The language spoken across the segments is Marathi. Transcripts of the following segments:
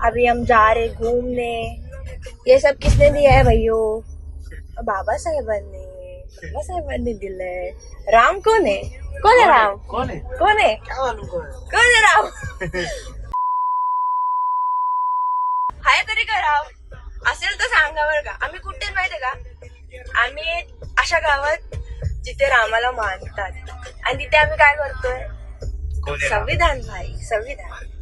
अभी हम जा रहे घूमने। ये सब किसने दिया है भैयो? बाबा साहेबांनी। बाबा साहेबांनी दिलंय। राम कोण आहे? कोण आहे राम? कौन है? कोण आहे? क्या मालूम कौन है? कोण आहे राम? हाय तरी का राम? असेल तर सांगा बरं का. आम्ही कुठे माहितीये का? आम्ही अशा गावात जिथे रामाला मानतात आणि तिथे आम्ही काय करतोय? कौन है राम? संविधान भाई, संविधान.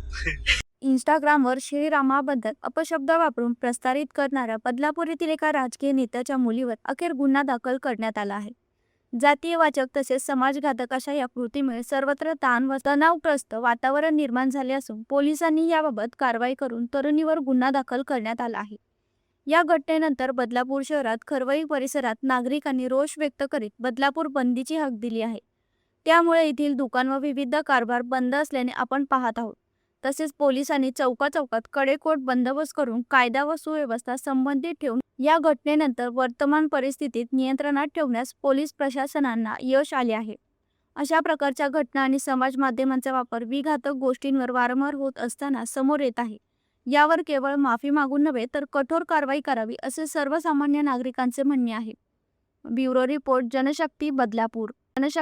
इंस्टाग्रामवर श्रीरामाबद्दल अपशब्द वापरून प्रसारित करणाऱ्या बदलापूर येथील एका राजकीय नेत्याच्या मुलीवर अखेर गुन्हा दाखल करण्यात आला आहे. जातीयवाचक तसेच समाजघातक अशा या कृतीमुळे सर्वत्र ताण व तणावग्रस्त वातावरण निर्माण झाले असून पोलिसांनी याबाबत कारवाई करून तरुणीवर गुन्हा दाखल करण्यात आला आहे. या घटनेनंतर बदलापूर शहरात खरवई परिसरात नागरिकांनी रोष व्यक्त करीत बदलापूर बंदीची हाक दिली आहे. त्यामुळे येथील दुकान व विविध कारभार बंद असल्याने आपण पाहत आहोत. तसेच पोलिसांनी चौकाचौकात कडेकोट बंदोबस्त करून कायदा व सुव्यवस्था संबंधित ठेवून या घटनेनंतर वर्तमान परिस्थितीत नियंत्रणात ठेवण्यास पोलीस प्रशासनांना यश आले आहे. अशा प्रकारच्या घटना आणि समाज माध्यमांचा वापर विघातक गोष्टींवर वारंवार होत असताना समोर येत आहे. यावर केवळ माफी मागून नव्हे तर कठोर कारवाई करावी असे सर्वसामान्य नागरिकांचे म्हणणे आहे. Bureau report, Janshakti, Badlapur. जनशक्ती.